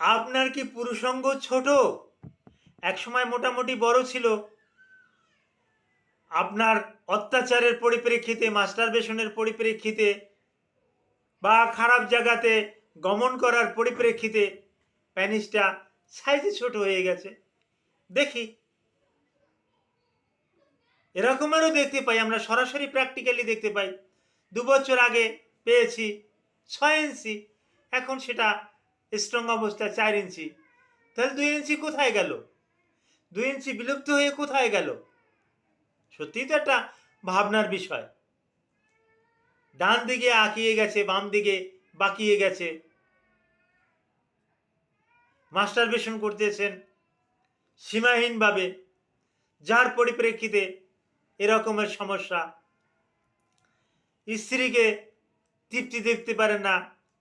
আপনার কি পুরুষাঙ্গ ছোট? একসময় মোটামুটি বড় ছিল। আপনার অত্যাচারের পরিপ্রেক্ষিতে, মাস্টারবেশনের পরিপ্রেক্ষিতে বা খারাপ জায়গাতে গমন করার পরিপ্রেক্ষিতে প্যানিসটা সাইজে ছোট হয়ে গেছে। দেখি, এরকমেরও দেখতে পাই, আমরা সরাসরি প্র্যাকটিক্যালি দেখতে পাই। ২ বছর আগে পেয়েছি ৬ ইঞ্চি, এখন সেটা স্ট্রং অবস্থায় ৪ ইঞ্চি। তাহলে ২ ইঞ্চি কোথায় গেল? ২ ইঞ্চি বিলুপ্ত হয়ে কোথায় গেল? সত্যিই তো একটা ভাবনার বিষয়। ডান দিকে আঁকিয়ে গেছে, বাম দিকে বাঁকিয়ে গেছে। মাস্টারবেশন করতেছেন সীমাহীনভাবে, যার পরিপ্রেক্ষিতে এরকমের সমস্যা। স্ত্রীকে তৃপ্তি দেখতে পারেন না,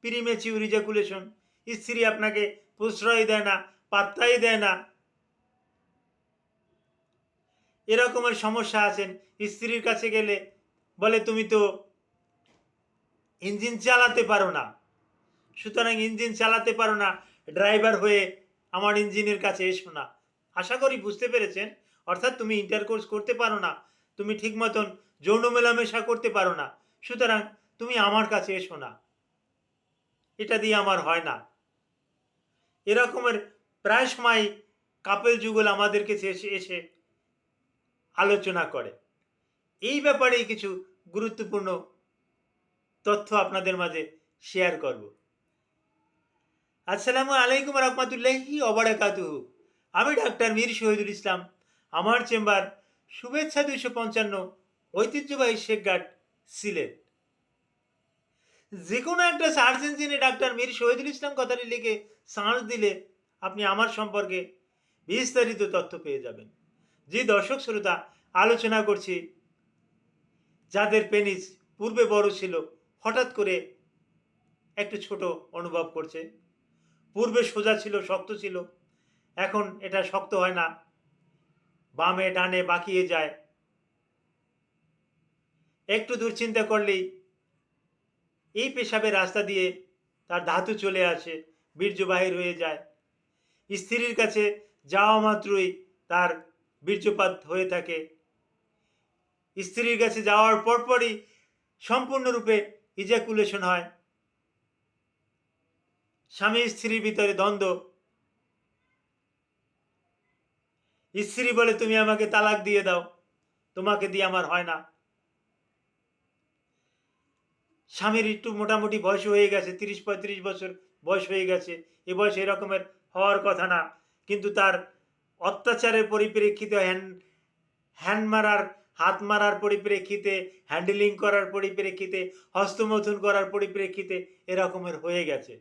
প্রিমেচিউর ইজাকুলেশন। স্ত্রী আপনাকে প্রশ্রয় দেয় না, পাত্তাই দেয় না। এরকমের সমস্যা আছেন। স্ত্রীর কাছে গেলে বলে তুমি তো ইঞ্জিন চালাতে পারো না, সুতরাং ইঞ্জিন চালাতে পারো না, ড্রাইভার হয়ে আমার ইঞ্জিনের কাছে এসো না। আশা করি বুঝতে পেরেছেন। অর্থাৎ তুমি ইন্টারকোর্স করতে পারো না, তুমি ঠিক মতন যৌন মেলামেশা করতে পারো না, সুতরাং তুমি আমার কাছে এসো না, এটা দিয়ে আমার হয় না। এরকমের প্রায় সময় কাপেল যুগল আমাদের কাছে এসে এসে আলোচনা করে। এই ব্যাপারেই কিছু গুরুত্বপূর্ণ তথ্য আপনাদের মাঝে শেয়ার করব। আসসালামু আলাইকুম রহমতুল্লাহি ওবারাকাতুহু। আমি ডাক্তার মীর শহীদুল ইসলাম। আমার চেম্বার শুভেচ্ছা ২৫৫, ঐতিহ্যবাহী শেখঘাট, সিলেট। যে কোনো একটা সার্চ ইঞ্জিনে ডাক্তার মীর শহীদুল ইসলাম কথাটি লিখে সার্চ দিলে আপনি আমার সম্পর্কে বিস্তারিত তথ্য পেয়ে যাবেন। যে দর্শক শ্রোতা, আলোচনা করছি যাদের পেনিস পূর্বে বড় ছিল, হঠাৎ করে একটু ছোট অনুভব করছে। পূর্বে সোজা ছিল, শক্ত ছিল, এখন এটা শক্ত হয় না, বামে ডানে বাঁকিয়ে যায়। একটু দুশ্চিন্তা করলেই এই পেশাবের রাস্তা দিয়ে তার ধাতু চলে আসে, বীর্য বাহির হয়ে যায়। স্ত্রীর কাছে যাওয়া মাত্রই তার বীর্যপাত হয়ে থাকে। স্ত্রীর কাছে যাওয়ার পরপরই সম্পূর্ণরূপে ইজাকুলেশন হয়। স্বামী স্ত্রীর ভিতরে দ্বন্দ্ব। স্ত্রী বলে তুমি আমাকে তালাক দিয়ে দাও, তোমাকে দিয়ে আমার হয় না। স্বামীর একটু মোটামুটি বয়স হয়ে গেছে, ৩০-৩৫ বছর বয়স হয়ে গেছে। এ বয়সে এরকমের হওয়ার কথা না, কিন্তু তার অত্যাচারের পরিপ্রেক্ষিতে, হ্যান্ড মারার, হাত মারার পরিপ্রেক্ষিতে, হ্যান্ডেলিং করার পরিপ্রেক্ষিতে, হস্তমৈথুন করার পরিপ্রেক্ষিতে এরকমের হয়ে গেছে।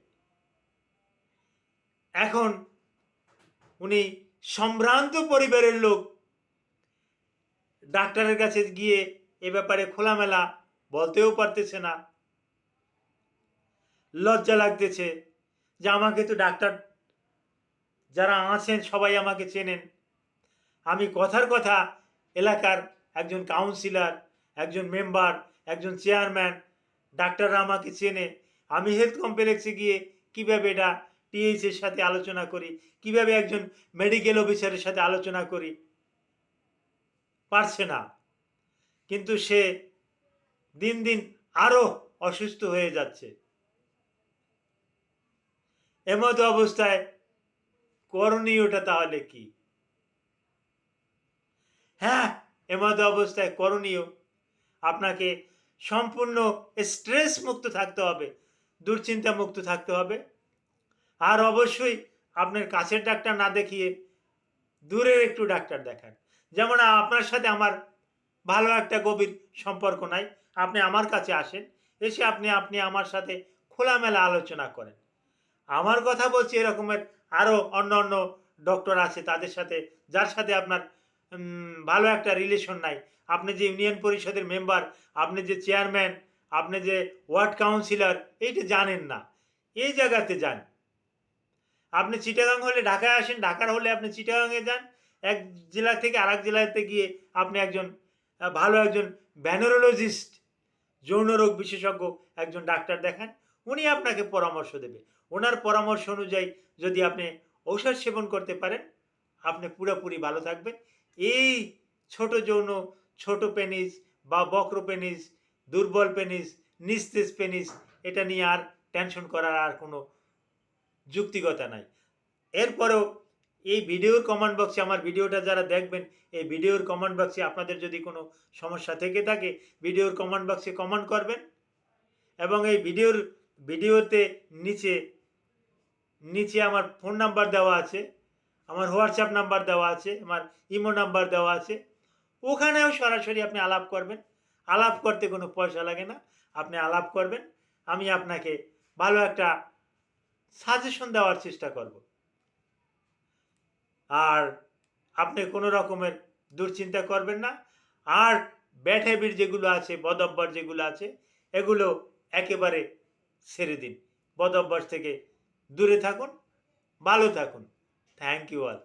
এখন উনি সম্ভ্রান্ত পরিবারের লোক, ডাক্তারের কাছে গিয়ে এ ব্যাপারে খোলামেলা বলতেও পারতেছে না। লজ্জা লাগতেছে যে আমাকে তো ডাক্তার যারা আছেন সবাই আমাকে চেনেন, আমি কথার কথা এলাকার একজন কাউন্সিলর, একজন মেম্বার, একজন চেয়ারম্যান, ডাক্তাররা আমাকে চেনে। আমি হেলথ কমপ্লেক্সে গিয়ে কীভাবে এটা টিএইচের সাথে আলোচনা করি, কিভাবে একজন মেডিকেল অফিসারের সাথে আলোচনা করি, পারছে না। কিন্তু সে দিন দিন আরও অসুস্থ হয়ে যাচ্ছে। এমতো অবস্থায় করণীয়টা তাহলে কি? হ্যাঁ, এমতো অবস্থায় করণীয়, আপনাকে সম্পূর্ণ স্ট্রেস মুক্ত থাকতে হবে, দুশ্চিন্তা মুক্ত থাকতে হবে। আর অবশ্যই আপনার কাছের ডাক্তার না দেখিয়ে দূরের একটু ডাক্তার দেখান। যেমন আপনার সাথে আমার ভালো একটা গভীর সম্পর্ক নাই, আপনি আমার কাছে আসেন, এসে আপনি আপনি আমার সাথে খোলামেলা আলোচনা করেন। আমার কথা বলছি, এরকমের আরও অন্য অন্য ডক্টর আছে, তাদের সাথে, যার সাথে আপনার ভালো একটা রিলেশন নাই। আপনি যে ইউনিয়ন পরিষদের মেম্বার, আপনি যে চেয়ারম্যান, আপনি যে ওয়ার্ড কাউন্সিলর, এইটা জানেন না, এই জায়গাতে যান। আপনি চিটাগাং হলে ঢাকায় আসেন, ঢাকার হলে আপনি চিটাগাংয়ে যান। এক জেলা থেকে আরেক জেলাতে গিয়ে আপনি একজন ভালো একজন ভ্যানোরোলজিস্ট, যৌন রোগ বিশেষজ্ঞ একজন ডাক্তার দেখান, উনি আপনাকে পরামর্শ দেবে। ওনার পরামর্শ অনুযায়ী যদি আপনি ঔষধ সেবন করতে পারেন, আপনি পুরোপুরি ভালো থাকবেন। এই ছোট যৌন, ছোট পেনিস বা বক্র পেনিস, দুর্বল পেনিস, নিস্তেজ পেনিস, এটা নিয়ে আর টেনশন করার আর কোনো যুক্তিকতা নাই। এরপরেও এই ভিডিওর কমেন্ট বক্সে, আমার ভিডিওটা যারা দেখবেন, এই ভিডিওর কমেন্ট বক্সে আপনাদের যদি কোনো সমস্যা থেকে থাকে, ভিডিওর কমেন্ট বক্সে কমেন্ট করবেন। এবং এই ভিডিওতে নিচে নিচে আমার ফোন নাম্বার দেওয়া আছে, আমার হোয়াটসঅ্যাপ নাম্বার দেওয়া আছে, আমার ইমো নাম্বার দেওয়া আছে। ওখানেও সরাসরি আপনি আলাপ করবেন। আলাপ করতে কোনো পয়সা লাগে না। আপনি আলাপ করবেন। আমি আপনাকে ভালো একটা সাজেশন দেওয়ার চেষ্টা করব। আর আপনি কোনো রকমের দুশ্চিন্তা করবেন না। আর ব্যাড হ্যাবিট যেগুলো আছে, বদ অভ্যাস যেগুলো আছে, এগুলো একেবারে ছেড়ে দিন। বদ অভ্যাস থেকে দূরে থাকুন, ভালো থাকুন। Thank you all.